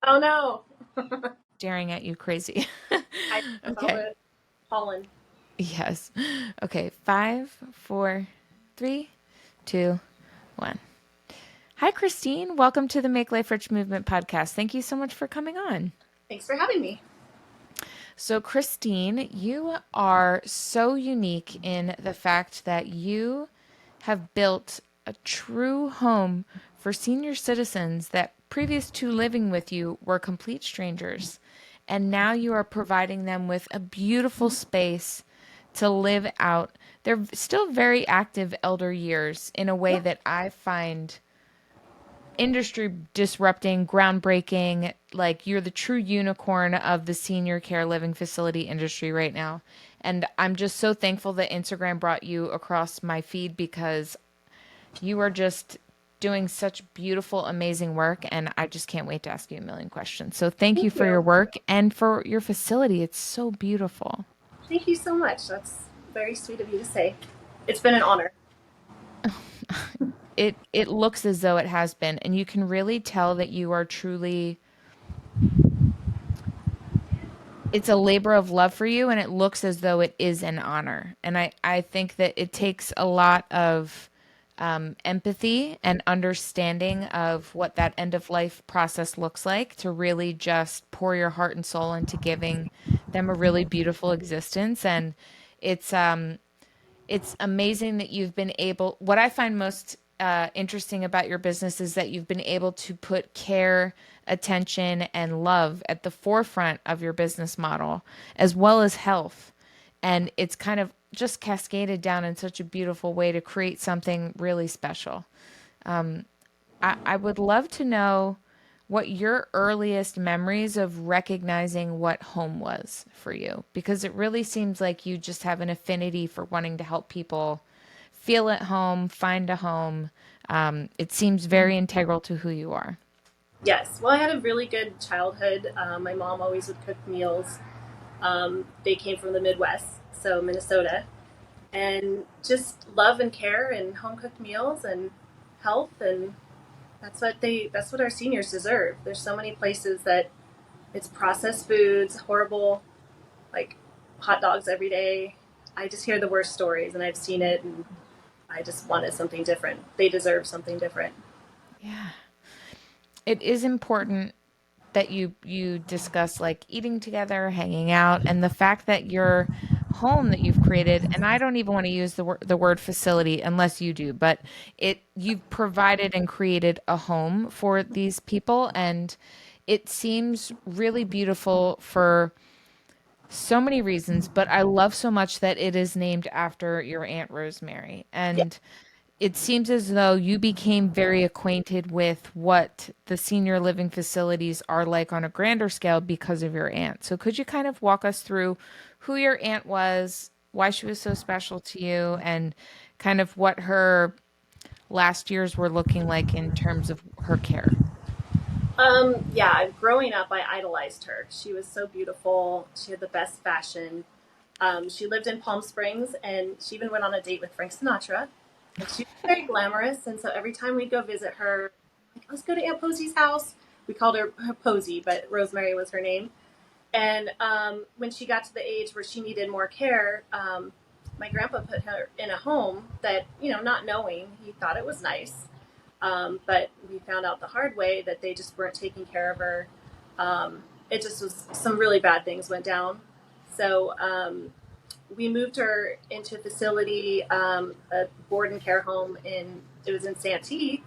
Oh no. Staring at you crazy. I with all Okay. the pollen. Yes. Okay. Five, four, three, two, one. Hi, Christine. Welcome to the Make Life Rich Movement podcast. Thank you so much for coming on. Thanks for having me. So, Christine, you are so unique in the fact that you have built a true home for senior citizens that previous to living with you were complete strangers. And now you are providing them with a beautiful space to live out their still very active elder years in a way Yep. that I find industry disrupting, groundbreaking. Like you're the true unicorn of the senior care living facility industry right now. And I'm just so thankful that Instagram brought you across my feed because you are just doing such beautiful, amazing work. And I just can't wait to ask you a million questions. So thank you Thank for your you. work and for your facility. It's so beautiful. Thank you so much. That's very sweet of you to say. It's been an honor. It looks as though it has been, and you can really tell that you are truly it's a labor of love for you, and it looks as though it is an honor. And I think that it takes a lot of empathy and understanding of what that end of life process looks like to really just pour your heart and soul into giving them a really beautiful existence. And it's it's amazing that you've been able. What I find most interesting about your business is that you've been able to put care, attention, and love at the forefront of your business model, as well as health. And it's kind of just cascaded down in such a beautiful way to create something really special. I would love to know what your earliest memories of recognizing what home was for you, because it really seems like you just have an affinity for wanting to help people feel at home, find a home. It seems very integral to who you are. Yes. Well, I had a really good childhood. My mom always would cook meals. They came from the Midwest, so Minnesota, and just love and care and home cooked meals and health, and that's what our seniors deserve. There's so many places that it's processed foods, horrible, like hot dogs every day. I just hear the worst stories, and I've seen it, and I just wanted something different. They deserve something different. Yeah. It is important that you discuss like eating together, hanging out, and the fact that your home that you've created, and I don't even want to use the word facility unless you do, but it you've provided and created a home for these people, and it seems really beautiful for so many reasons, but I love so much that it is named after your Aunt Rosemary. Yeah. And it seems as though you became very acquainted with what the senior living facilities are like on a grander scale because of your aunt. So could you kind of walk us through who your aunt was, why she was so special to you, and kind of what her last years were looking like in terms of her care? Yeah, growing up, I idolized her. She was so beautiful. She had the best fashion. She lived in Palm Springs, and she even went on a date with Frank Sinatra. And she was very glamorous. And so every time we'd go visit her, like, let's go to Aunt Posey's house. We called her Posey, but Rosemary was her name. And when she got to the age where she needed more care, my grandpa put her in a home that, not knowing, he thought it was nice. But we found out the hard way that they just weren't taking care of her. It just was some really bad things went down. So we moved her into a facility, a board and care home it was in Santee,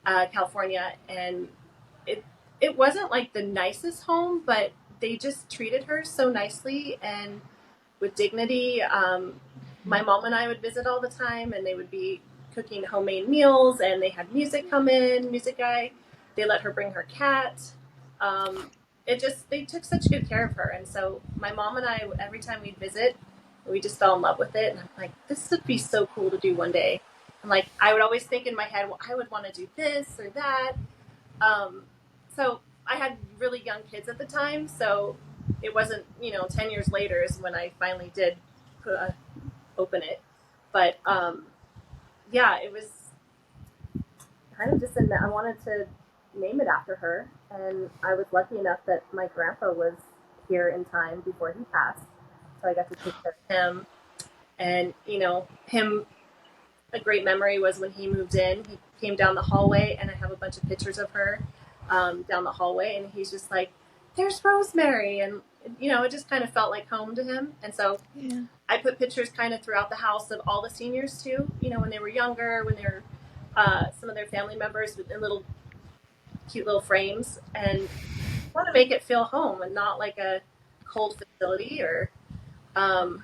California, and it it wasn't like the nicest home, but they just treated her so nicely and with dignity. My mom and I would visit all the time, and they would be cooking homemade meals, and they had music come in, music guy. They let her bring her cat. Um, they took such good care of her, and so my mom and I, every time we'd visit, we just fell in love with it. And I'm like, this would be so cool to do one day. And like, I would always think in my head, well, I would want to do this or that. Um, so I had really young kids at the time, so it wasn't 10 years later is when I finally did open it. But yeah, it was kind of just I wanted to. name it after her. And I was lucky enough that my grandpa was here in time before he passed, so I got to take care of him. And him, a great memory was when he moved in. He came down the hallway, and I have a bunch of pictures of her down the hallway, and he's just like, "There's Rosemary," and it just kind of felt like home to him. And so Yeah. I put pictures kind of throughout the house of all the seniors too. When they were younger, when they were some of their family members in little cute little frames, and want to make it feel home and not like a cold facility or um,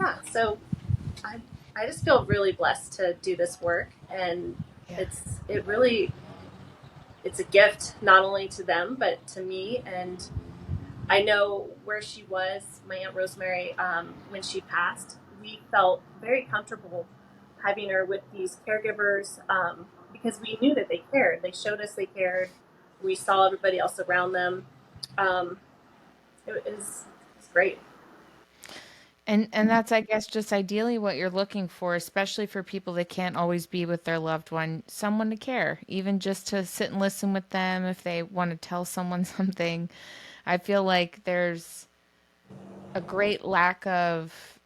yeah. So I I just feel really blessed to do this work, and Yeah. it really it's a gift not only to them but to me. And I know where she was, my Aunt Rosemary, when she passed. We felt very comfortable having her with these caregivers because we knew that they cared. They showed us they cared. We saw everybody else around them. Um, it's great. And that's, I guess, just ideally what you're looking for, especially for people that can't always be with their loved one, someone to care, even just to sit and listen with them if they want to tell someone something. I feel like there's a great lack of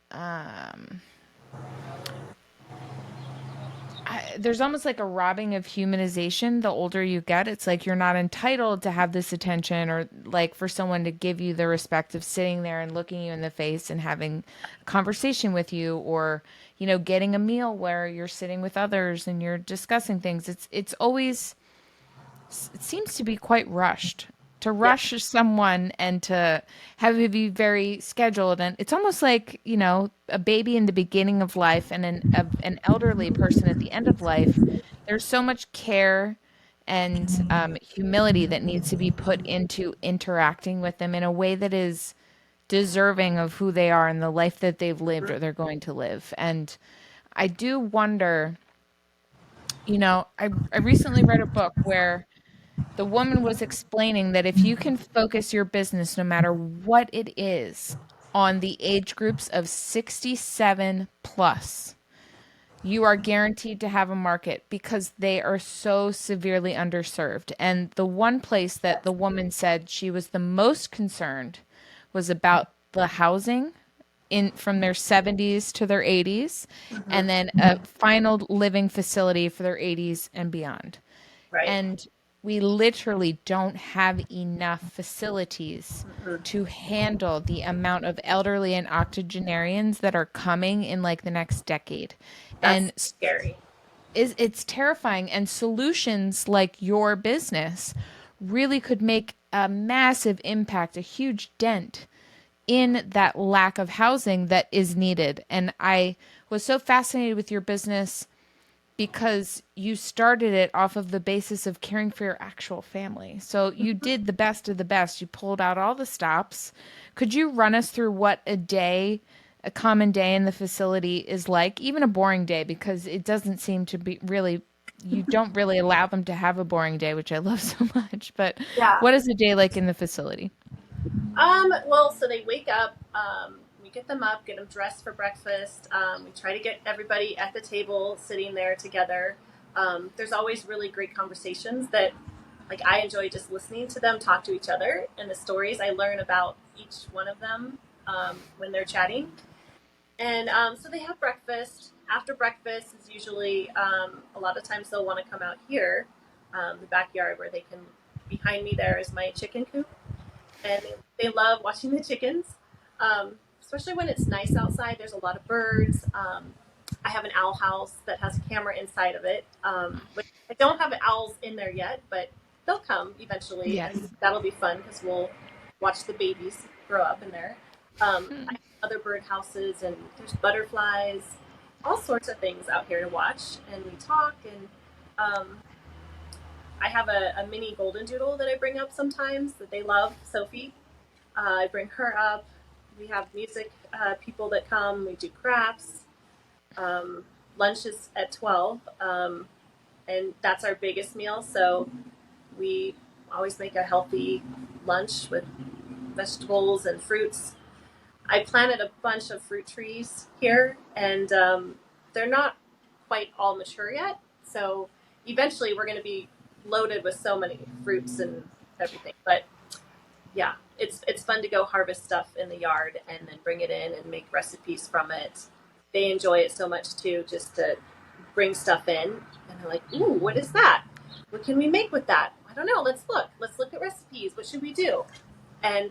there's almost like a robbing of humanization the older you get. It's like you're not entitled to have this attention, or like for someone to give you the respect of sitting there and looking you in the face and having a conversation with you, or getting a meal where you're sitting with others and you're discussing things. It's always, it seems to be quite rushed. To Yeah. rush someone and to have it be very scheduled, and it's almost like a baby in the beginning of life and an elderly person at the end of life. There's so much care and humility that needs to be put into interacting with them in a way that is deserving of who they are and the life that they've lived or they're going to live. And I do wonder, I recently read a book where the woman was explaining that if you can focus your business, no matter what it is, on the age groups of 67 plus, you are guaranteed to have a market because they are so severely underserved. And the one place that the woman said she was the most concerned was about the housing in from their 70s to their 80s, Hmm. and then a final living facility for their 80s and beyond. Right. And we literally don't have enough facilities Hmm. to handle the amount of elderly and octogenarians that are coming in like the next decade. That's And scary. it's terrifying. And solutions like your business really could make a massive impact, a huge dent in that lack of housing that is needed. And I was so fascinated with your business because you started it off of the basis of caring for your actual family. So you did the best of the best. You pulled out all the stops. Could you run us through what a common day in the facility is like, even a boring day, because it doesn't seem to be really, you don't really allow them to have a boring day, which I love so much. But Yeah. what is a day like in the facility? Well, so they wake up, we get them up, get them dressed for breakfast. We try to get everybody at the table sitting there together. There's always really great conversations that, like, I enjoy just listening to them talk to each other and the stories I learn about each one of them when they're chatting. And so they have breakfast. After breakfast is usually a lot of times they'll want to come out here, the backyard where they can. Behind me there is my chicken coop, and they love watching the chickens, especially when it's nice outside. There's a lot of birds. I have an owl house that has a camera inside of it. Which I don't have owls in there yet, but they'll come eventually, and Yes. that'll be fun because we'll watch the babies grow up in there. I have other bird houses, and there's butterflies, all sorts of things out here to watch, and we talk. And I have a mini golden doodle that I bring up sometimes that they love, Sophie. I bring her up. We have music people that come. We do crafts. Um, Lunch is at 12, and that's our biggest meal. So we always make a healthy lunch with vegetables and fruits. I planted a bunch of fruit trees here, and they're not quite all mature yet. So eventually, we're going to be loaded with so many fruits and everything. But yeah, it's fun to go harvest stuff in the yard and then bring it in and make recipes from it. They enjoy it so much too, just to bring stuff in, and they're like, "Ooh, what is that? What can we make with that? I don't know. Let's look. Let's look at recipes. What should we do?" And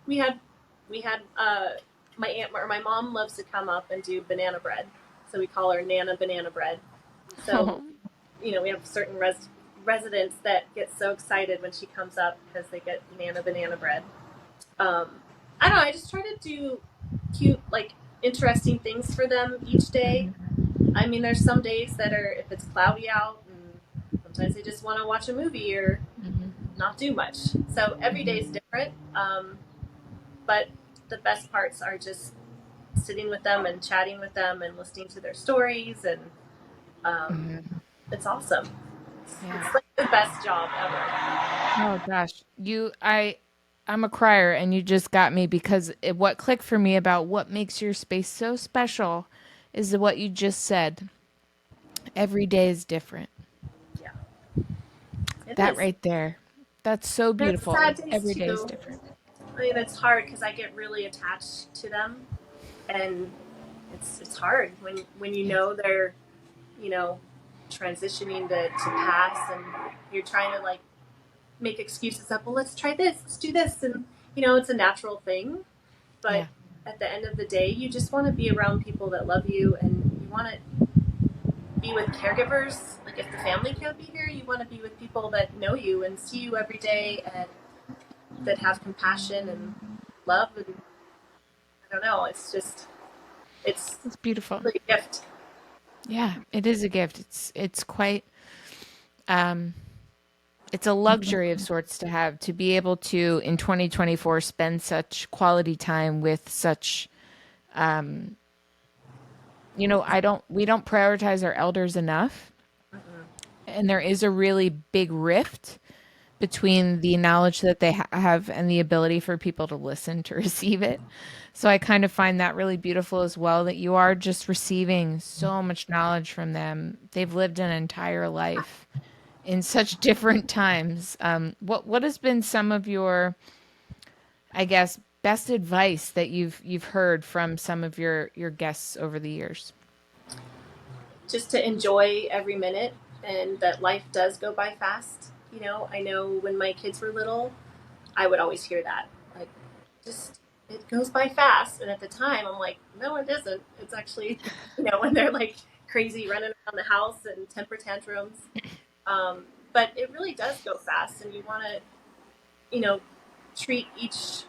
we had my aunt or my mom loves to come up and do banana bread, so we call her Nana Banana Bread. So Oh. we have certain residents that get so excited when she comes up because they get Nana Banana Bread. Um, I don't know. I just try to do cute, like interesting things for them each day. Mhm. I mean, there's some days that are if it's cloudy out, and sometimes they just want to watch a movie or Mhm. not do much. So every day is Mhm. different. But the best parts are just sitting with them and chatting with them and listening to their stories, and um, Mhm. it's awesome. Yeah. It's like the best job ever. Oh gosh. I'm a crier and you just got me because what clicked for me about what makes your space so special is what you just said. Every day is different. Yeah, it That is. right there. That's so There's beautiful. sad Like days every day is too. different. I mean, it's hard because I get really attached to them, and it's hard when Yeah. they're you know transitioning to pass, and you're trying to like make excuses up. Well, let's try this. Let's do this, and it's a natural thing. But Yeah. at the end of the day, you just want to be around people that love you, and you want to be with caregivers. Like if the family can't be here, you want to be with people that know you and see you every day, and that have compassion and love. And I don't know. It's It's beautiful. really a gift. Yeah, it is a gift. It's quite um it's a luxury of sorts to have to be able to in 2024 spend such quality time with such I don't we don't prioritize our elders enough. Mm-mm. And there is a really big rift between the knowledge that they have and the ability for people to listen to receive it. So I kind of find that really beautiful as well that you are just receiving so much knowledge from them. They've lived an entire life in such different times. What has been some of your, I guess, best advice that you've heard from some of your guests over the years? Just to enjoy every minute, and that life does go by fast. I know when my kids were little, I would always hear that. Like, just, it goes by fast. And at the time, I'm like, no, it isn't. It's actually, when they're like crazy running around the house and temper tantrums. But it really does go fast. And you want to, you know, treat each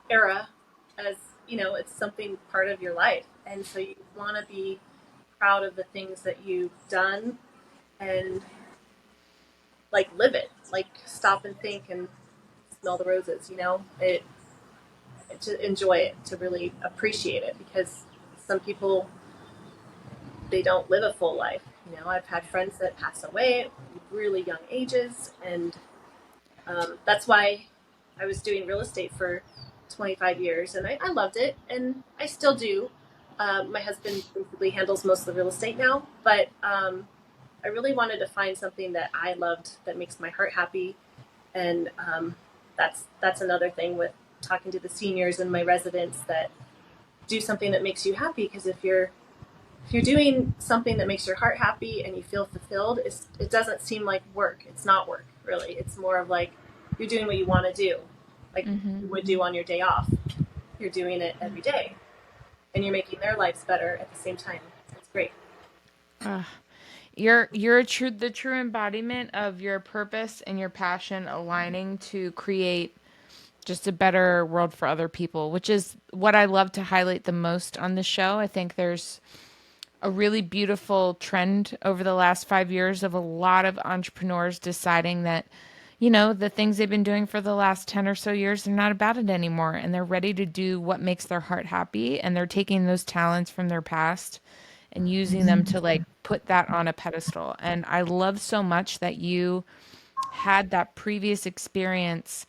era as, it's something part of your life. And so you want to be proud of the things that you've done and like live it, like stop and think and smell the roses, to enjoy it, to really appreciate it, because some people, they don't live a full life. I've had friends that pass away at really young ages, and that's why I was doing real estate for 25 years, and I loved it, and I still do. My husband basically handles most of the real estate now, but I really wanted to find something that I loved that makes my heart happy, and that's another thing with talking to the seniors and my residents, that do something that makes you happy, because if you're doing something that makes your heart happy and you feel fulfilled, it doesn't seem like work. It's not work, really. It's more of like you're doing what you want to do, like Mm-hmm. you would do on your day off. You're doing it every day, and you're making their lives better at the same time. It's great. You're the true embodiment of your purpose and your passion aligning to create just a better world for other people, which is what I love to highlight the most on the show. I think there's a really beautiful trend over the last 5 years of a lot of entrepreneurs deciding that, the things they've been doing for the last 10 or so years, they're not about it anymore. And they're ready to do what makes their heart happy. And they're taking those talents from their past and using them to like put that on a pedestal. And I love so much that you had that previous experience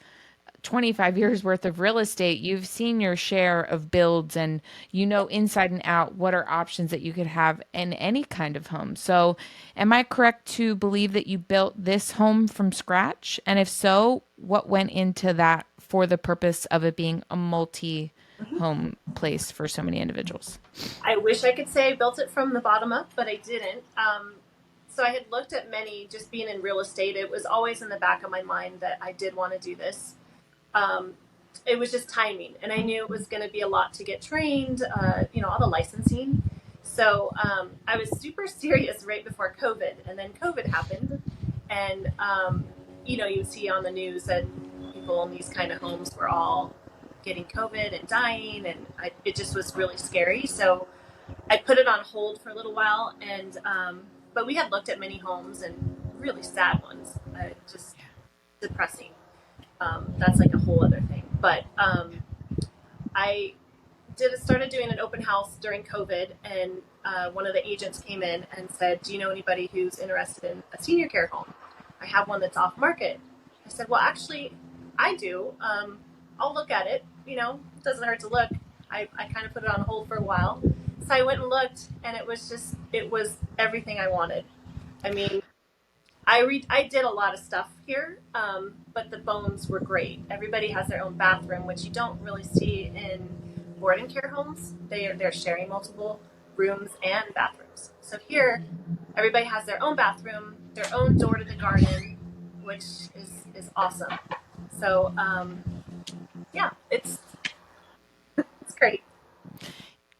25 years worth of real estate, you've seen your share of builds and you know inside and out what are options that you could have in any kind of home. So, am I correct to believe that you built this home from scratch? And if so, what went into that for the purpose of it being a multi home place for so many individuals? I wish I could say I built it from the bottom up, but I didn't. So I had looked at many, just being in real estate. It was always in the back of my mind that I did want to do this. Um, it was just timing, and I knew it was going to be a lot to get trained, all the licensing. So I was super serious right before COVID, and then COVID happened, and you see on the news that people in these kind of homes were all getting COVID and dying, and it just was really scary. So I put it on hold for a little while, and but we had looked at many homes and really sad ones, just depressing. That's like a whole other thing. But I started doing an open house during COVID, and one of the agents came in and said, "Do you know anybody who's interested in a senior care home? I have one that's off market." I said, "Well, actually, I do. I'll look at it. It doesn't hurt to look." I kind of put it on hold for a while, so I went and looked, and it was everything I wanted. I mean, I did a lot of stuff here, but the bones were great. Everybody has their own bathroom, which you don't really see in board and care homes. They're sharing multiple rooms and bathrooms. So here, everybody has their own bathroom, their own door to the garden, which is awesome. So yeah, it's great.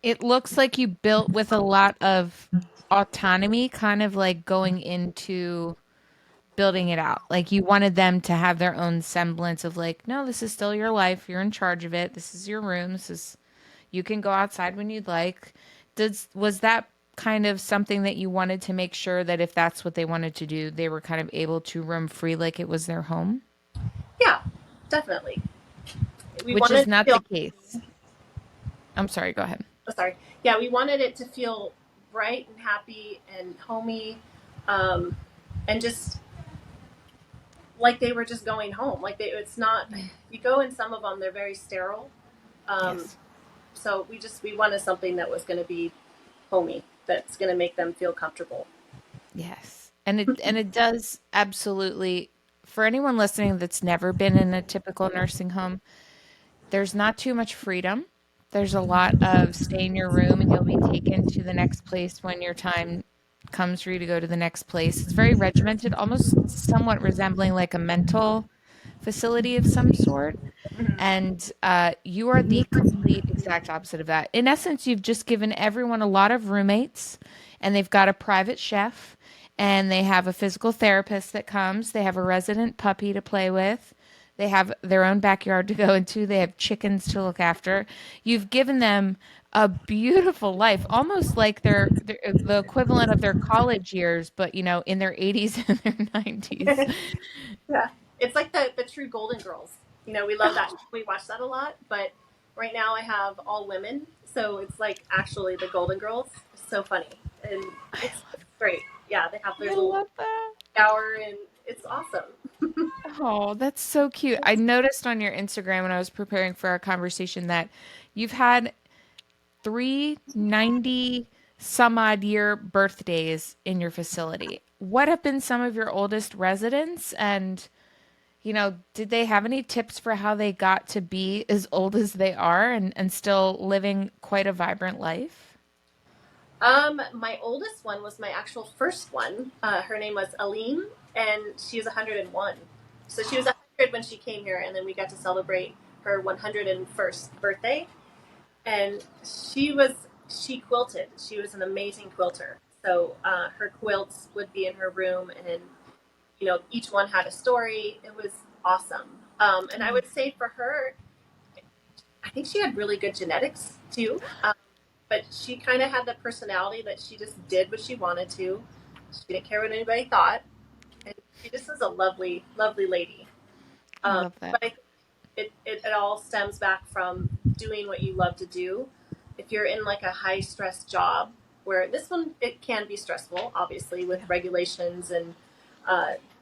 It looks like you built with a lot of autonomy, kind of like going into building it out. Like you wanted them to have their own semblance of like, no, this is still your life. You're in charge of it. This is your room. This is you can go outside when you'd like. Was that kind of something that you wanted to make sure that if that's what they wanted to do, they were kind of able to roam free like it was their home? Yeah, definitely. We Which is wanted to not the feel. case. I'm sorry, go ahead. Oh, sorry. Yeah, we wanted it to feel bright and happy and homey, and just like they were just going home. It's not. You go in some of them, they're very sterile. Um, Yes. so we wanted something that was going to be homey, that's going to make them feel comfortable. Yes. And it does absolutely for anyone listening that's never been in a typical nursing home, there's not too much freedom. There's a lot of stay in your room and you'll be taken to the next place when your time comes for you to go to the next place. It's very regimented, almost somewhat resembling like a mental facility of some sort. Mm-hmm. And you are the complete exact opposite of that. In essence, you've just given everyone a lot of roommates, and they've got a private chef, and they have a physical therapist that comes. They have a resident puppy to play with. They have their own backyard to go into. They have chickens to look after. You've given them a beautiful life, almost like they're the equivalent of their college years, but in their 80s and their 90s. Yeah, it's like the true Golden Girls. We love that. We watch that a lot. But right now, I have all women, so it's like actually the Golden Girls. It's so funny, and it's great. Yeah, they have their I little love that. shower, and it's awesome. Oh, that's so cute. I noticed on your Instagram when I was preparing for our conversation that you've had 390 some odd year birthdays in your facility. What have been some of your oldest residents? And, did they have any tips for how they got to be as old as they are and still living quite a vibrant life? My oldest one was my actual first one. Her name was Aline, and she was 101. So she was 100 when she came here, and then we got to celebrate her 101st birthday. And she quilted. She was an amazing quilter. So her quilts would be in her room, and each one had a story. It was awesome. And I would say for her, I think she had really good genetics too. But she kind of had the personality that she just did what she wanted to. She didn't care what anybody thought, and she just was a lovely, lovely lady. I love that. But I think it all stems back from doing what you love to do. If you're in like a high stress job, where this one it can be stressful, obviously with regulations and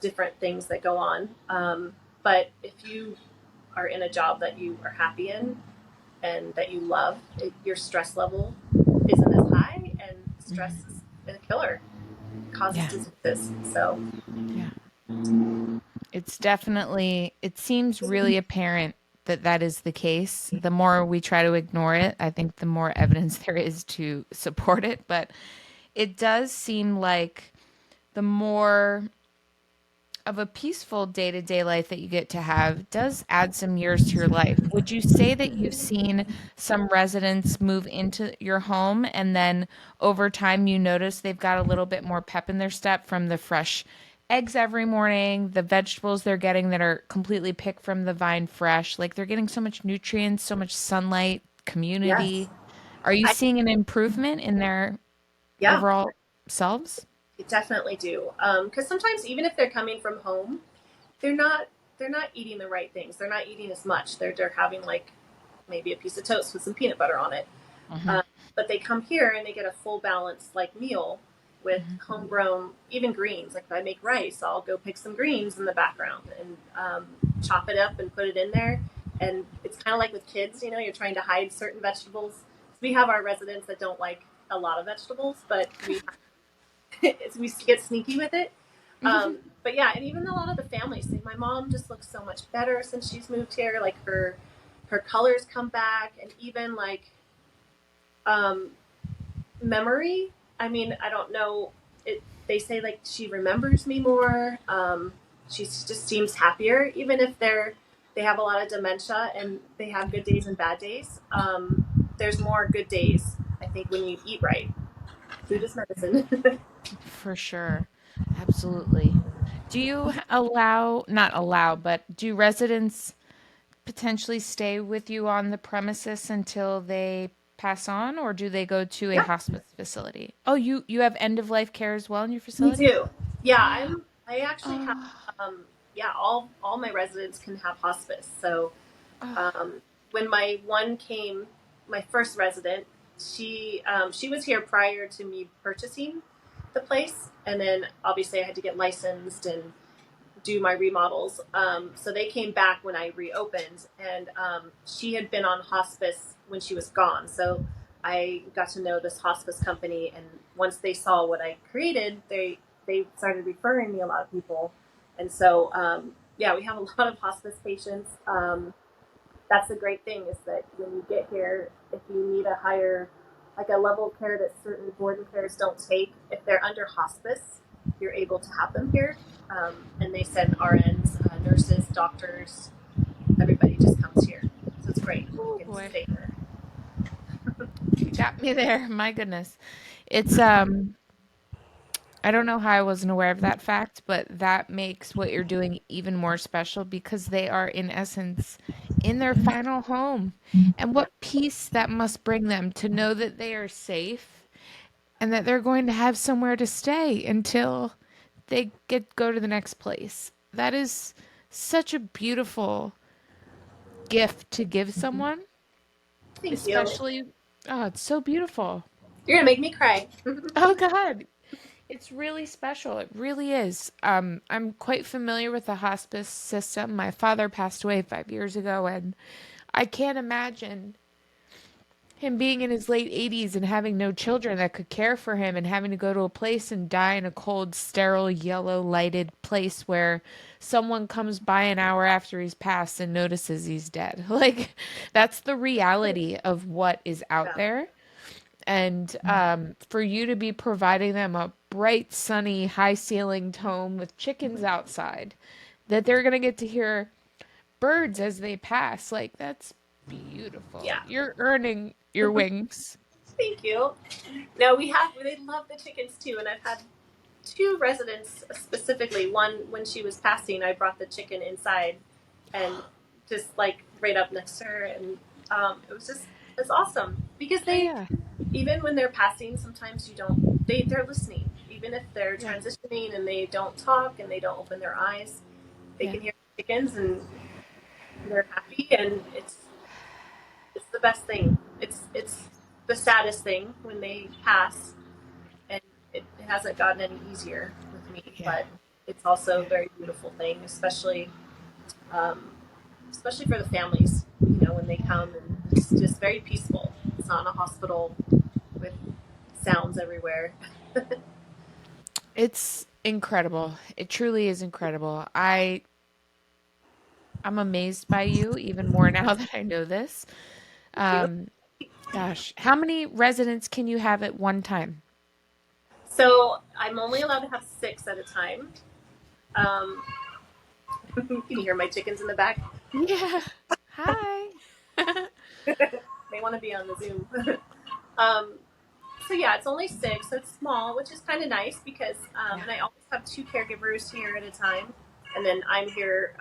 different things that go on. But if you are in a job that you are happy in and that you love, your stress level isn't as high, and stress Mhm. is a killer. It causes Yeah. diseases. So, Yeah. It's definitely, it seems really apparent that that is the case. The more we try to ignore it, I think the more evidence there is to support it. But it does seem like the more of a peaceful day to day life that you get to have does add some years to your life. Would you say that you've seen some residents move into your home and then over time you notice they've got a little bit more pep in their step from the fresh eggs every morning, the vegetables they're getting that are completely picked from the vine fresh? Like they're getting so much nutrients, so much sunlight, yes, community. Are you I, seeing an improvement in their yeah, overall selves? I definitely do. Because sometimes even if they're coming from home, they're not they're not eating the right things. They're not eating as much. They're having like maybe a piece of toast with some peanut butter on it. Hmm. Um, but they come here and they get a full balanced like meal with Hmm. homegrown, even greens. Like if I make rice, I'll go pick some greens in the background and chop it up and put it in there. And it's kind of like with kids, you know, you're trying to hide certain vegetables. So we have our residents that don't like a lot of vegetables, but we get sneaky with it. But yeah, and even a lot of the families think my mom just looks so much better since she's moved here. Like her colors come back, and even like um, memory. I mean, I don't know. They say like she remembers me more. She just seems happier, even if they have a lot of dementia and they have good days and bad days. There's more good days, I think, when you eat right. Food is medicine. For sure. Absolutely. Do you allow, not allow, but do residents potentially stay with you on the premises until they pass on, or do they go to a Yeah, hospice facility? Oh, you have end of life care as well in your we facility? do. Yeah, I actually have Oh, yeah, all my residents can have hospice. So oh, um, when my one came, my first resident, she was here prior to me purchasing the place, and then obviously I had to get licensed and do my remodels. So they came back when I reopened, and she had been on hospice when she was gone. So I got to know this hospice company, and once they saw what I created, they started referring me a lot of people, and so yeah, we have a lot of hospice patients. That's the great thing is that when you get here, if you need a higher, like a level of care that certain board and cares don't take, if they're under hospice, you're able to have them here. And they send RNs, nurses, doctors, everybody just comes here. So it's great. You oh can boy. stay here. You got me there. My goodness. It's I don't know how I wasn't aware of that fact, but that makes what you're doing even more special because they are, in essence, in their final home. And Yeah. what peace that must bring them to know that they are safe and that they're going to have somewhere to stay until they go to the next place. That is such a beautiful gift to give someone, Thank you. especially, oh, it's so beautiful. You're going to make me cry. Oh God. It's really special. It really is. I'm quite familiar with the hospice system. My father passed away 5 years ago, and I can't imagine him being in his late 80s and having no children that could care for him and having to go to a place and die in a cold, sterile, yellow lighted place where someone comes by an hour after he's passed and notices he's dead. Like, that's the reality of what is out Yeah. there. And for you to be providing them a bright, sunny, high ceilinged home with chickens outside, that they're going to get to hear birds as they pass, like that's beautiful. Yeah. You're earning your wings. Thank you. No, they love the chickens too. And I've had two residents specifically. One, when she was passing, I brought the chicken inside and just like right up next to her, and it's awesome because Oh, they yeah. even when they're passing, sometimes you don't they're listening. Even if they're Yeah. transitioning and they don't talk and they don't open their eyes, they Yeah. can hear the chickens and they're happy, and it's the best thing. It's the saddest thing when they pass, and it hasn't gotten any easier with me, Yeah. but it's also a Yeah. very beautiful thing, especially um, especially for the families, when they come, and it's just very peaceful. It's not in a hospital with sounds everywhere. It's incredible. It truly is incredible. I'm amazed by you even more now that I know this. Thank you. Um, Gosh, how many residents can you have at one time? So I'm only allowed to have 6 at a time. Um, you can hear my chickens in the back. Yeah. Hi. They want to be on the Zoom. um, so yeah, it's only 6. So it's small, which is kind of nice because, Yeah. and I always have 2 caregivers here at a time, and then I'm here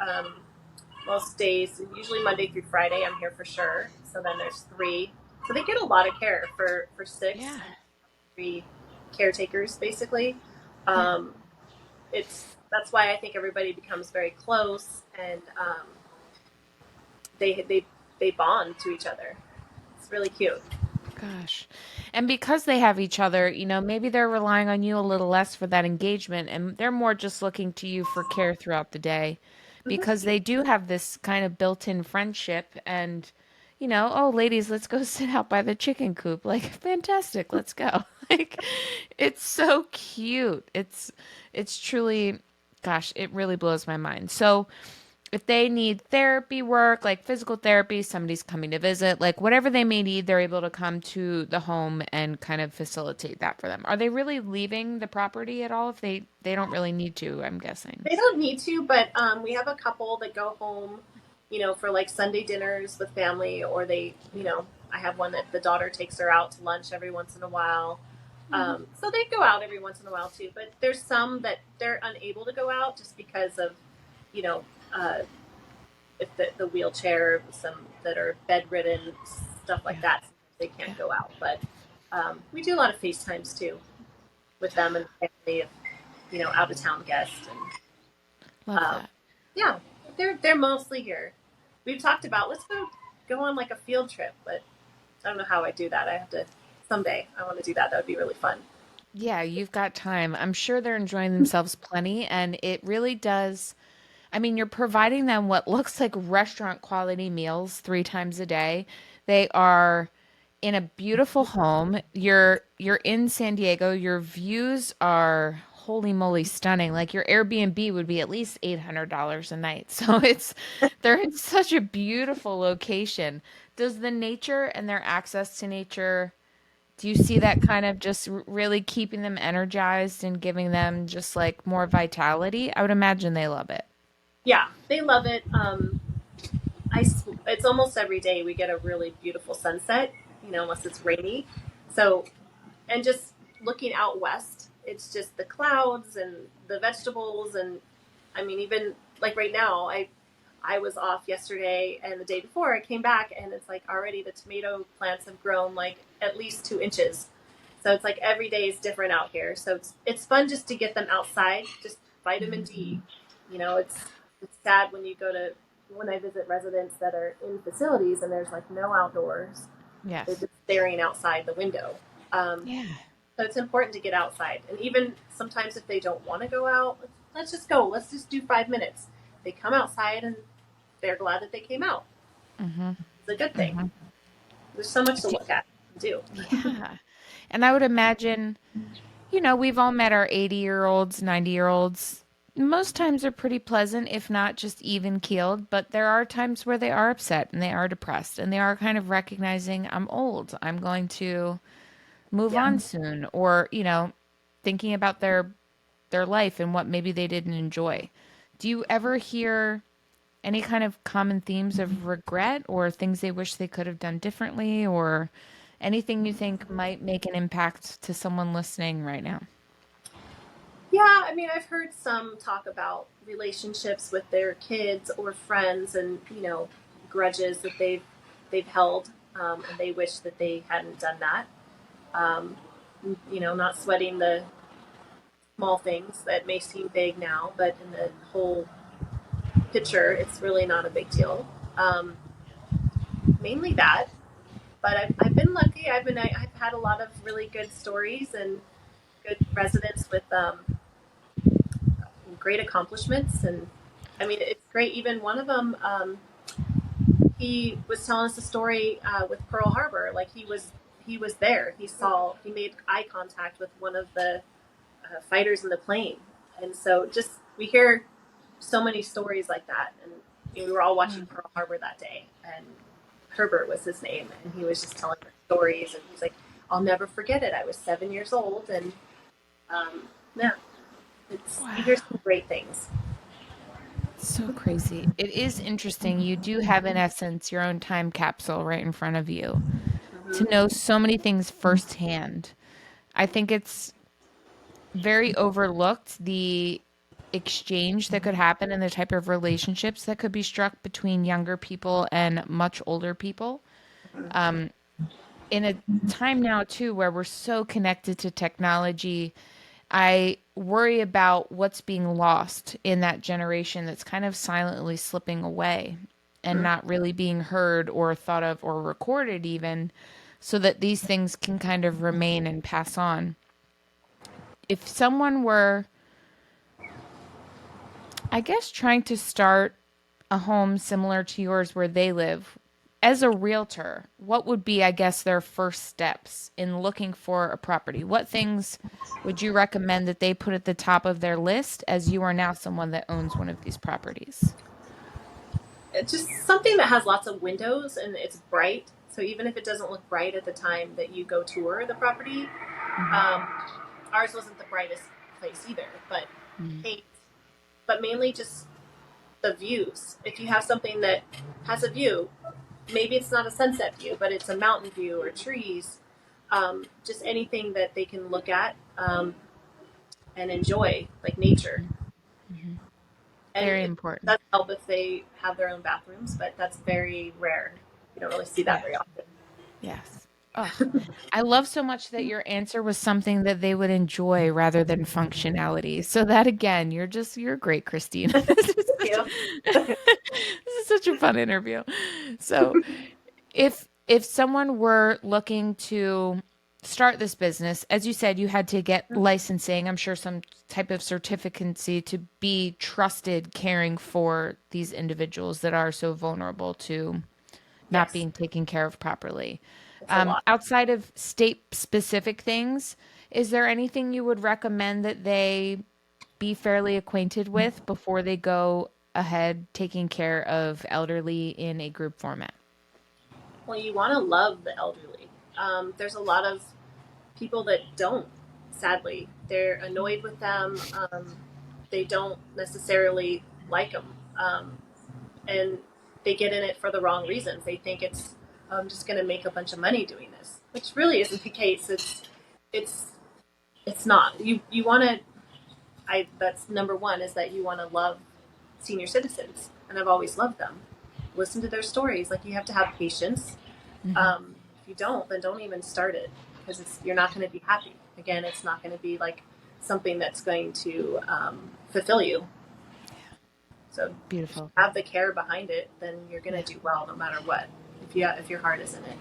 most days. Usually Monday through Friday, I'm here for sure. So then there's 3. So they get a lot of care for 6 Yeah. and 3 caretakers basically. Yeah. Um, it's That's why I think everybody becomes very close, and they bond to each other. It's really cute. Gosh. And because they have each other, maybe they're relying on you a little less for that engagement and they're more just looking to you for care throughout the day because Mm-hmm. they do have this kind of built-in friendship and oh ladies, let's go sit out by the chicken coop. Like fantastic, let's go. Like it's so cute. It's truly gosh, it really blows my mind. So if they need therapy work, like physical therapy, somebody's coming to visit, like whatever they may need, they're able to come to the home and kind of facilitate that for them. Are they really leaving the property at all if they don't really need to, I'm guessing. They don't need to, but we have a couple that go home, for like Sunday dinners with family, or I have one that the daughter takes her out to lunch every once in a while. Mhm. So they go out every once in a while too, but there's some that they're unable to go out just because of, you know, uh, if the wheelchair, some that are bedridden, stuff like Yeah. that, they Yeah. can't go out. But we do a lot of FaceTimes too with them and the family of, out of town guests. Love Um, that. yeah, they're mostly here. We've talked about let's go on like a field trip, but I don't know how I do that. I have to someday. I want to do that. That would be really fun. Yeah, you've got time. I'm sure they're enjoying themselves plenty, and it really does. I mean, you're providing them what looks like restaurant quality meals 3 times a day. They are in a beautiful home. You're in San Diego. Your views are holy moly stunning. Like your Airbnb would be at least $800 a night. So they're in such a beautiful location. Does the nature and their access to nature, do you see that kind of just really keeping them energized and giving them just like more vitality? I would imagine they love it. Yeah, they love it. It's almost every day we get a really beautiful sunset. Unless it's rainy. So and just looking out west, it's just the clouds and the vegetables, and I mean even like right now, I was off yesterday and the day before I came back and it's like already the tomato plants have grown like at least 2 inches. So it's like every day is different out here. So it's fun just to get them outside, just vitamin D. It's sad when I visit residents that are in facilities and there's like no outdoors. They're Yes. just staring outside the window. Um, Yeah. so it's important to get outside. And even sometimes if they don't want to go out, let's just go. Let's just do 5 minutes. They come outside and they're glad that they came out. Mm-hmm. It's a good thing. Mm-hmm. There's so much to look at and do. Yeah. And I would imagine, we've all met our 80-year-olds, 90-year-olds. Most times they're pretty pleasant, if not just even keeled, but there are times where they are upset and they are depressed and they are kind of recognizing I'm old. I'm going to move Yeah. on soon or, thinking about their life and what maybe they didn't enjoy. Do you ever hear any kind of common themes of regret or things they wish they could have done differently or anything you think might make an impact to someone listening right now? Yeah, I mean, I've heard some talk about relationships with their kids or friends, and grudges that they've held, and they wish that they hadn't done that. Um, not sweating the small things that may seem big now, but in the whole picture, it's really not a big deal. Um, Mainly that, but I've been lucky. I've had a lot of really good stories and good residents with great accomplishments, and I mean it's great. Even one of them, he was telling us a story with Pearl Harbor. Like he was there. He made eye contact with one of the fighters in the plane, and so just we hear so many stories like that. And we were all watching Pearl Harbor that day, and Herbert was his name, and he was just telling us stories, and he's like, "I'll never forget it. I was 7 years old, and yeah, it's you hear Wow. some great things." So crazy. It is interesting. You do have, in essence, your own time capsule right in front of you to Mm-hmm. know so many things firsthand. I think it's very overlooked the exchange that could happen and the type of relationships that could be struck between younger people and much older people. Um, in a time now, too, where we're so connected to technology, I worry about what's being lost in that generation that's kind of silently slipping away and not really being heard or thought of or recorded, even so that these things can kind of remain and pass on. If someone were, I guess, trying to start a home similar to yours where they live, as a realtor, what would be, I guess, their first steps in looking for a property? What things would you recommend that they put at the top of their list as you are now someone that owns one of these properties? It's just something that has lots of windows and it's bright. So even if it doesn't look bright at the time that you go tour the property, Hmm. um, ours wasn't the brightest place either, but Hmm. paint, but mainly just the views. If you have something that has a view, maybe it's not a sunset view, but it's a mountain view or trees, just anything that they can look at and enjoy, like nature. Hmm. And Very it important. does help if they have their own bathrooms, but that's very rare. You don't really see that Yes. very often. Yes. Ugh. I love so much that your answer was something that they would enjoy rather than functionality. So that again, you're great, Christine. Thank you. This is such a fun interview. So if someone were looking to start this business, as you said, you had to get licensing, I'm sure some type of certificacy to be trusted caring for these individuals that are so vulnerable to not Yes, being taken care of properly. it's a lot. Outside of state specific things, is there anything you would recommend that they be fairly acquainted with before they go ahead taking care of elderly in a group format? Well, you want to love the elderly. There's a lot of people that don't, sadly. They're annoyed with them. They don't necessarily like them. And they get in it for the wrong reasons. They think it's, I'm just going to make a bunch of money doing this, which really isn't the case. It's, it's not. You want to, that's number one is that you want to love senior citizens. And I've always loved them. Listen to their stories. Like you have to have patience. Hmm. If you don't, then don't even start it because you're not going to be happy. Again, it's not going to be like something that's going to fulfill you. So Beautiful. have the care behind it, then you're going Yeah. to do well no matter what. If your heart is in it.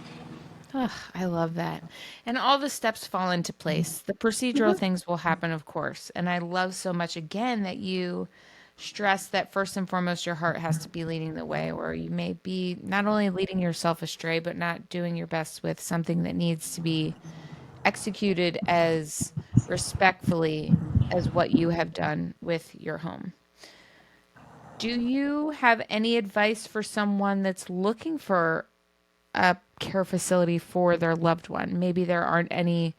Ugh, I love that. And all the steps fall into place. The procedural Mm-hmm. things will happen, of course. And I love so much, again, that you stress that first and foremost, your heart has to be leading the way, or you may be not only leading yourself astray, but not doing your best with something that needs to be executed as respectfully as what you have done with your home. Do you have any advice for someone that's looking for a care facility for their loved one? Maybe there aren't any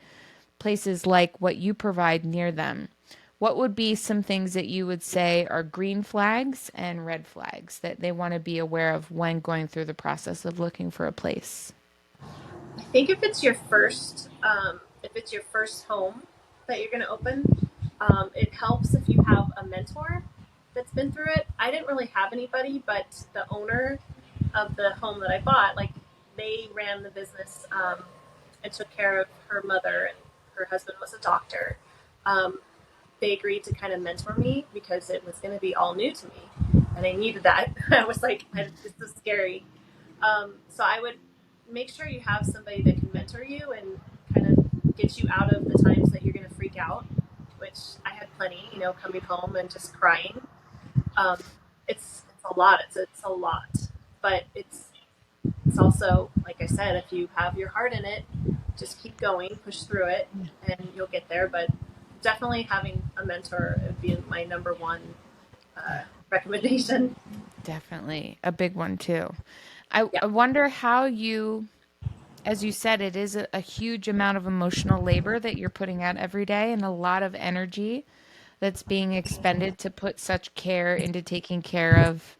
places like what you provide near them. What would be some things that you would say are green flags and red flags that they want to be aware of when going through the process of looking for a place? I think if it's your first home that you're going to open, it helps if you have a mentor that's been through it. I didn't really have anybody, but the owner of the home that I bought, like they ran the business and took care of her mother, and her husband was a doctor. Um, they agreed to kind of mentor me because it was going to be all new to me, and I needed that. I was like, this is scary. So I would make sure you have somebody that can mentor you and kind of get you out of the times that you're going to freak out, which I had plenty, coming home and just crying. Um, it's a lot. It's a lot, but it's also, like I said, if you have your heart in it, just keep going, push through it, and you'll get there. But definitely having a mentor would be my number one Yeah, recommendation. definitely a big one too. Yeah. I wonder how you, as you said, it is a huge amount of emotional labor that you're putting out every day and a lot of energy that's being expended to put such care into taking care of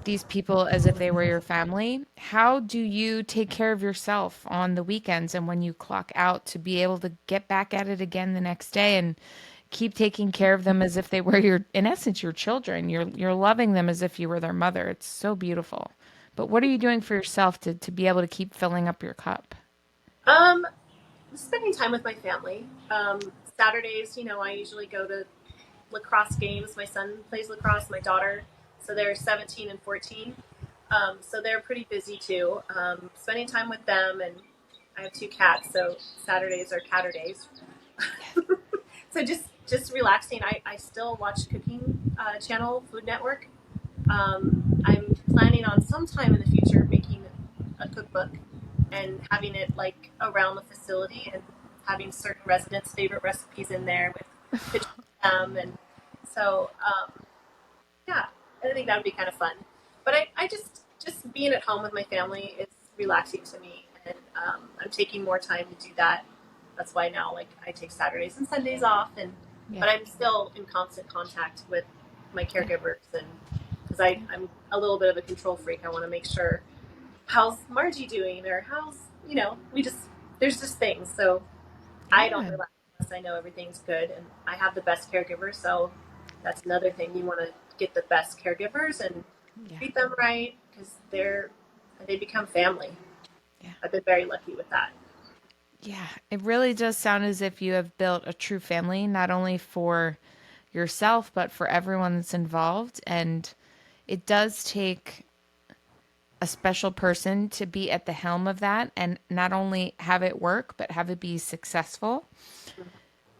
these people as if they were your family. How do you take care of yourself on the weekends and when you clock out to be able to get back at it again the next day and keep taking care of them as if they were your, in essence, your children. You're loving them as if you were their mother. It's so beautiful. But what are you doing for yourself to be able to keep filling up your cup? Um, Spending time with my family. Saturdays, I usually go to lacrosse games. My son plays lacrosse, my daughter. So they're 17 and 14. So they're pretty busy too. Spending time with them, and I have two cats, so Saturdays are catter days. So just relaxing. I still watch cooking channel, Food Network. I'm planning on sometime in the future making a cookbook and having it like around the facility and having certain residents' favorite recipes in there with pictures of them. And so, yeah, I think that would be kind of fun. But I just being at home with my family is relaxing to me, and I'm taking more time to do that. That's why now, like, I take Saturdays and Sundays off, and Yeah. but I'm still in constant contact with my Yeah. caregivers, and because I'm a little bit of a control freak, I want to make sure how's Margie doing, or how's we just there's just things. So I don't Yeah. relax unless I know everything's good, and I have the best caregivers. So that's another thing, you want to get the best caregivers and Yeah. treat them right because they become family. Yeah. I've been very lucky with that. Yeah. It really does sound as if you have built a true family, not only for yourself, but for everyone that's involved. And it does take a special person to be at the helm of that and not only have it work, but have it be successful.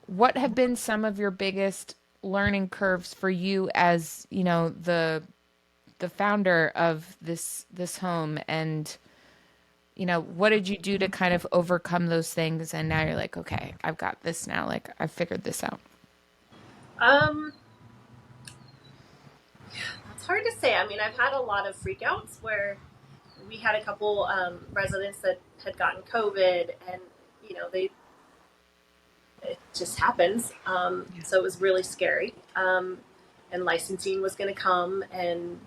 What have been some of your biggest learning curves for you as, the founder of this home and what did you do to kind of overcome those things and now you're like, okay, I've got this now, like I figured this out. Um, it's hard to say. I mean, I've had a lot of freakouts where we had a couple residents that had gotten COVID, and they it just happens. Yeah. So it was really scary. And licensing was going to come and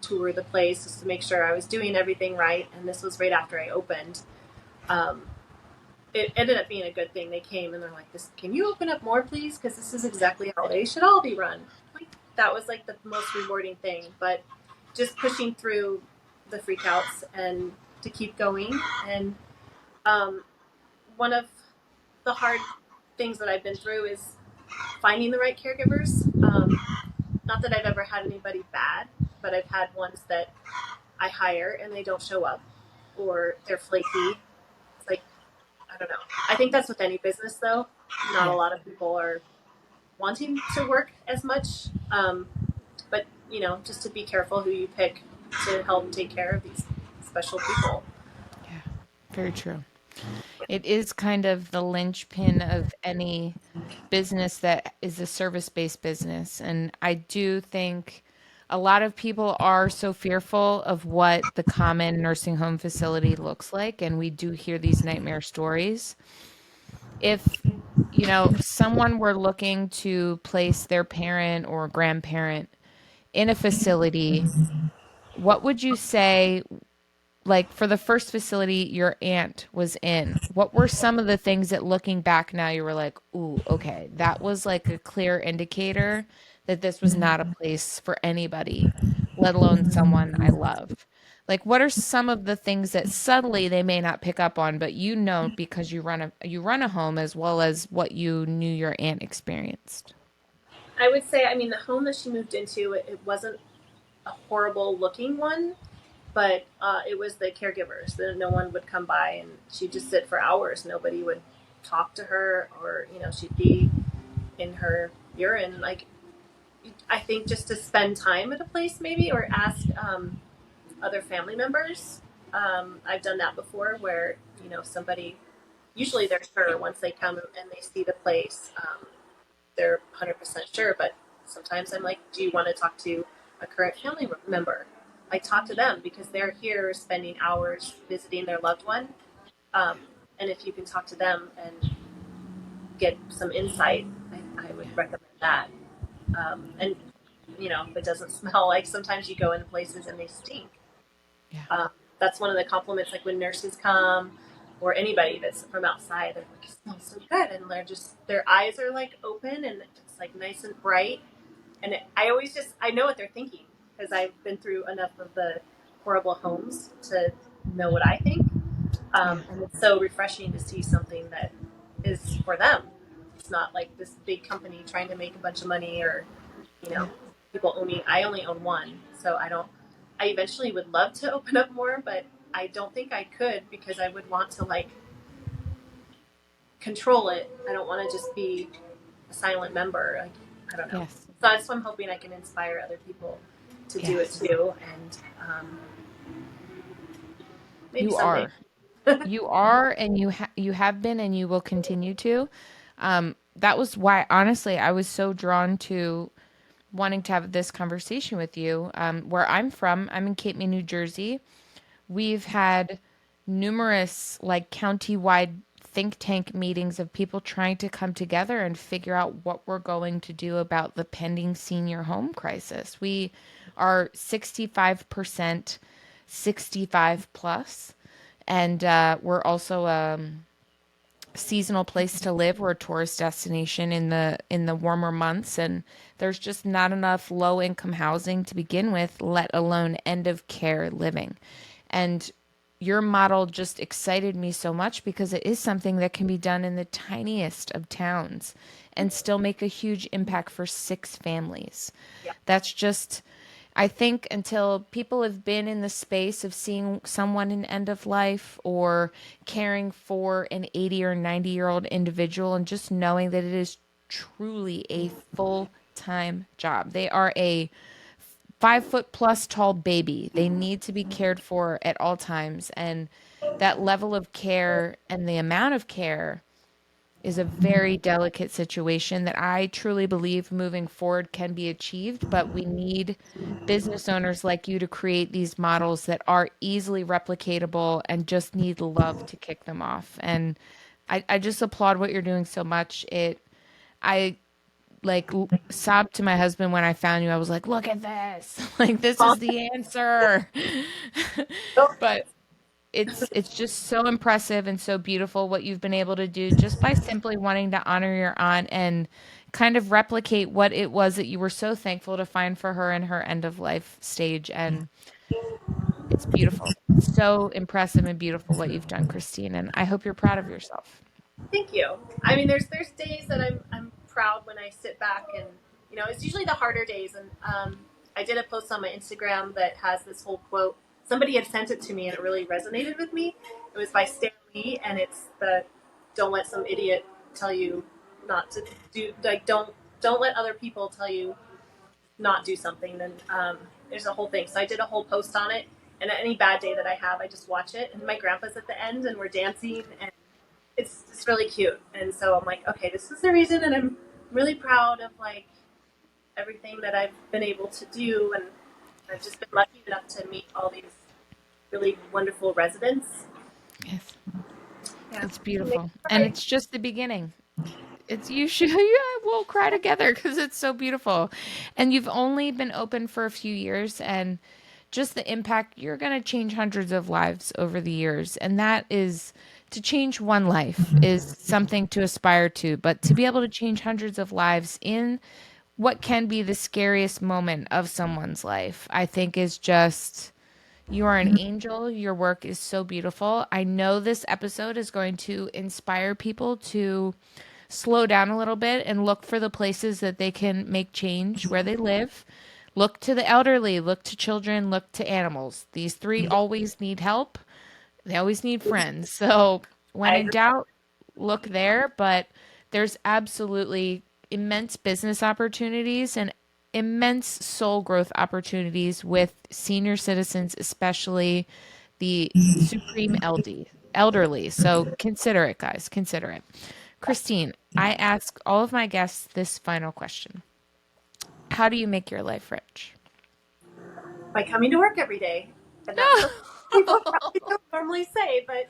tour the place just to make sure I was doing everything right. And this was right after I opened. Um, it ended up being a good thing. They came and they're like, "This, can you open up more, please? Because this is exactly how they should all be run." Like, that was like the most rewarding thing. But just pushing through the freakouts and to keep going. And um, one of the hard things that I've been through is finding the right caregivers. Not that I've ever had anybody bad, but I've had ones that I hire and they don't show up or they're flaky. It's like, I don't know. I think that's with any business, though. Not a Yeah. lot of people are wanting to work as much. But, just to be careful who you pick to help take care of these special people. Yeah. Very true. It is kind of the linchpin of any business that is a service-based business. And I do think a lot of people are so fearful of what the common nursing home facility looks like. And we do hear these nightmare stories. If, someone were looking to place their parent or grandparent in a facility, what would you say, like for the first facility your aunt was in, what were some of the things that looking back now you were like, ooh, okay, that was like a clear indicator that this was not a place for anybody, let alone someone I love? Like what are some of the things that subtly they may not pick up on, but because you run a home as well as what you knew your aunt experienced? I would say, I mean, the home that she moved into, it wasn't a horrible looking one, but it was the caregivers. No one would come by, and she'd just sit for hours. Nobody would talk to her, or she'd be in her urine. Like, I think just to spend time at a place, maybe, or ask other family members. I've done that before where, somebody, usually they're sure once they come and they see the place, they're 100% sure. But sometimes I'm like, do you want to talk to a current family member? I talk to them because they're here spending hours visiting their loved one. Um, and if you can talk to them and get some insight, I would recommend that. And if it doesn't smell, like sometimes you go into places and they stink. Yeah. Um, that's one of the compliments, like when nurses come or anybody that's from outside, they're like, "It smells so good," and their eyes are like open and it's like nice and bright. And I always I know what they're thinking because I've been through enough of the horrible homes to know what I think. Yeah. And it's so refreshing to see something that is for them. It's not like this big company trying to make a bunch of money or, you know, Yeah. people only, I only own one. So I eventually would love to open up more, but I don't think I could because I would want to like control it. I don't want to just be a silent member. Like, I don't know. Yes. So that's why I'm hoping I can inspire other people to do it Yes. too. And maybe You someday. are. You are, and you have been, and you will continue to. That was why, honestly, I was so drawn to wanting to have this conversation with you. Where I'm from, I'm in Cape May, New Jersey. We've had numerous like county-wide think tank meetings of people trying to come together and figure out what we're going to do about the pending senior home crisis. We are 65% 65 plus, and we're also seasonal place to live. We're a tourist destination in the warmer months, and there's just not enough low income housing to begin with, let alone end of care living. And your model just excited me so much because it is something that can be done in the tiniest of towns and still make a huge impact for six families. Yeah. That's just, I think until people have been in the space of seeing someone in end of life or caring for an 80 or 90-year-old individual and just knowing that it is truly a full time job. They are a 5 foot plus tall baby. They need to be cared for at all times. And that level of care and the amount of care is a very delicate situation that I truly believe moving forward can be achieved, but we need business owners like you to create these models that are easily replicatable and just need love to kick them off. And I just applaud what you're doing so much. I like sobbed to my husband when I found you. I was like, look at this. Like, this Well, is the answer. oh, But it's just so impressive and so beautiful what you've been able to do just by simply wanting to honor your aunt and kind of replicate what it was that you were so thankful to find for her in her end of life stage. And it's beautiful. It's so impressive and beautiful what you've done, Christine, and I hope you're proud of yourself. thank you. I mean, there's days that I'm proud when I sit back and it's usually the harder days. And I did a post on my Instagram that has this whole quote. Somebody had sent it to me and it really resonated with me. It was by Stan Lee and it's the "Don't let some idiot tell you not to do like don't let other people tell you not do something." And there's a whole thing. So I did a whole post on it. And any bad day that I have, I just watch it. And my grandpa's at the end, and we're dancing, and it's really cute. And so I'm like, okay, this is the reason, and I'm really proud of like everything that I've been able to do, and I've just been lucky enough to meet all these really wonderful residents. Yes, Yeah, it's it makes beautiful. me And cry. it's just the beginning. It's you should yeah, we'll cry together because it's so beautiful. And you've only been open for a few years and just the impact you're going to change hundreds of lives over the years. And that is to change one life is something to aspire to, but to be able to change hundreds of lives in what can be the scariest moment of someone's life, I think is just you are an angel. Your work is so beautiful. I know this episode is going to inspire people to slow down a little bit and look for the places that they can make change where they live. Look to the elderly, look to children, look to animals. These three always need help. They always need friends. So when I in agree. doubt, look there. But there's absolutely immense business opportunities and immense soul growth opportunities with senior citizens, especially the supreme elderly. So consider it, guys. Consider it. Christine, I ask all of my guests this final question. How do you make your life rich? By coming to work every day. And that's something people probably don't normally say, but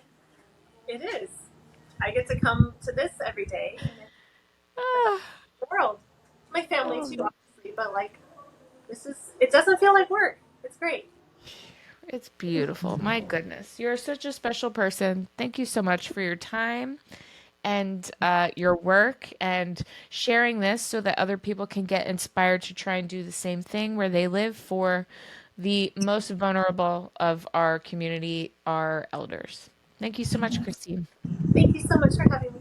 it is. I get to come to this every day and it's the best in the world. My family too, Oh, obviously, but like it doesn't feel like work. It's great. it's beautiful. My goodness. You're such a special person. Thank you so much for your time and your work and sharing this so that other people can get inspired to try and do the same thing where they live for the most vulnerable of our community, our elders. Thank you so much, Christine. Thank you so much for having me.